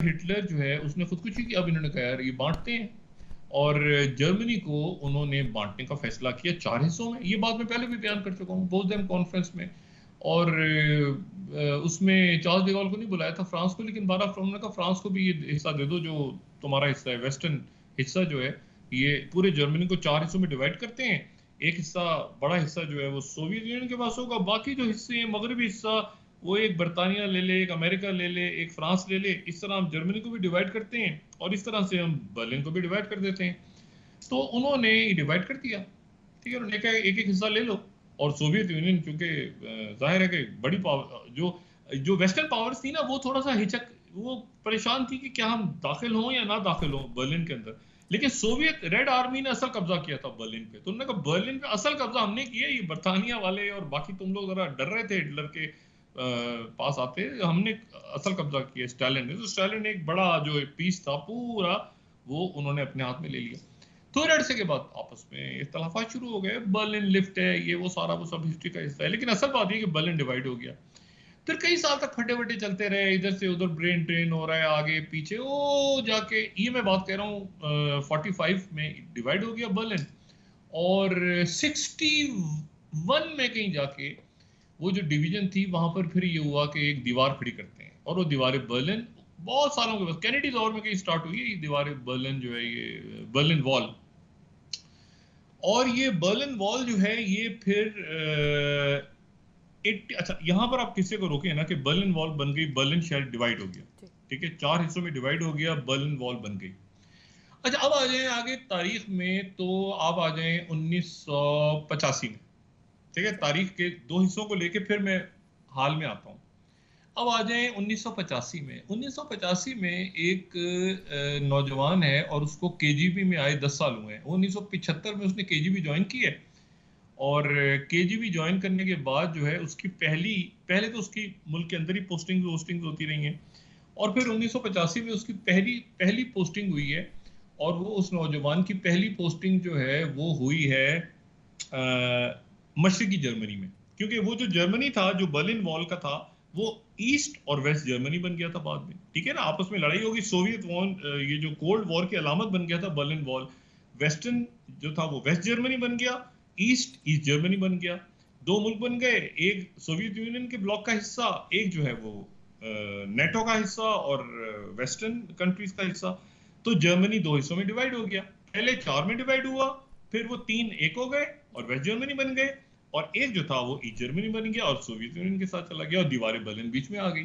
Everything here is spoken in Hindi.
हिटलर जो है उसने खुदकुशी की। अब इन्होंने कहा यार ये बांटते हैं, और जर्मनी को उन्होंने बांटने का फैसला किया 4 हिस्सों में। ये बात मैं पहले भी बयान कर चुका हूँ पोट्सडाम कॉन्फ्रेंस में। और उसमें चार्ल्स de Gaulle को नहीं बुलाया था, फ्रांस को, लेकिन 12 उन्होंने कहा फ्रांस को भी ये हिस्सा दे दो जो तुम्हारा हिस्सा है, वेस्टर्न हिस्सा जो है। ये पूरे जर्मनी को 4 हिस्सों में डिवाइड करते हैं। एक हिस्सा, बड़ा हिस्सा जो है वो सोवियत यूनियन के पास होगा, बाकी जो हिस्से हैं मगरबी हिस्सा वो एक बरतानिया ले ले, एक अमेरिका ले ले, एक फ्रांस ले ले। इस तरह हम जर्मनी को भी डिवाइड करते हैं और इस तरह से हम बर्लिन को भी डिवाइड कर देते हैं। तो उन्होंने डिवाइड कर दिया, ठीक है, उन्होंने कहा एक एक हिस्सा ले लो। और सोवियत यूनियन चूंकि जाहिर है कि बड़ी पावर, जो जो वेस्टर्न पावर्स थी ना, वो थोड़ा सा हिचक, वो परेशान थी कि क्या हम दाखिल हों या ना दाखिल हों बर्लिन के अंदर। लेकिन सोवियत रेड आर्मी ने असल कब्जा किया था बर्लिन पे, तो उन्होंने कहा बर्लिन पे असल कब्जा हमने किया, ये बरतानिया वाले और बाकी तुम लोग जरा डर रहे थे हिटलर के पास आते, हमने असल कब्जा किया स्टालिन ने। तो स्टालिन ने एक बड़ा जो पीस था पूरा वो उन्होंने अपने हाथ में ले लिया। थोड़े अरसे के बाद आपस में इख्तलाफात शुरू हो गए, बर्लिन लिफ्ट है, ये वो सारा वो सब हिस्ट्री का हिस्सा है। लेकिन असल बात ये कि बर्लिन डिवाइड हो गया। फिर कई साल तक फटे वटे चलते रहे, इधर से उधर ब्रेन ट्रेन हो रहा है, आगे पीछे, ओ जाके ये मैं बात कह रहा हूँ 45 में डिवाइड हो गया बर्लिन। और 61 में कहीं जाके वो जो डिवीजन थी वहां पर फिर ये हुआ कि एक दीवार खड़ी करते हैं, और वो दीवार बर्लिन बहुत सालों के बाद कैनेडी दौर में कहीं स्टार्ट हुई है ये दीवार बर्लिन जो है, ये बर्लिन वॉल। और ये बर्लिन वॉल जो है ये फिर अच्छा यहाँ पर आप किससे को रोके ना कि बर्लिन वॉल बन गई, बर्लिन शहर डिवाइड हो गया, ठीक है, 4 हिस्सों में डिवाइड हो गया, बर्लिन वॉल बन गई। अच्छा अब आ जाए आगे तारीख में, तो आप आ जाए 1985 में, ठीक है, तारीख के 2 हिस्सों को लेके फिर मैं हाल में आता हूँ। अब आ जाए 1985 में। 1985 में एक नौजवान है और उसको केजीबी में आए 10 साल हुए हैं। 1975 में उसने केजीबी ज्वाइन की है, और केजीबी ज्वाइन करने के बाद जो है उसकी पहले तो उसकी मुल्क के अंदर ही पोस्टिंग होती रही हैं, और फिर 1985 में उसकी पहली पोस्टिंग हुई है। और वो उस नौजवान की पहली पोस्टिंग जो है वो हुई है मशरकी जर्मनी में, क्योंकि वो जो जर्मनी था, जो बर्लिन वॉल का था, वो ईस्ट और वेस्ट जर्मनी बन गया था बाद में, ठीक है ना, आपस में लड़ाई होगी, सोवियत वॉर, ये जो कोल्ड वॉर की अलामत बन गया था बर्लिन वॉल। वेस्टर्न जो था वो वेस्ट जर्मनी बन गया, ईस्ट जर्मनी बन गया। 2 मुल्क बन गए, एक सोवियत यूनियन के ब्लॉक का हिस्सा, एक जो है वो नेटो का हिस्सा और वेस्टर्न कंट्रीज का हिस्सा। तो जर्मनी 2 हिस्सों में डिवाइड हो गया, पहले 4 में डिवाइड हुआ, फिर वो 3 एक हो गए और वेस्ट जर्मनी बन गए, और एक जो था वो ईस्ट जर्मनी बन गया और सोवियत यूनियन के साथ चला गया, और दीवारें बर्लिन बीच में आ गई।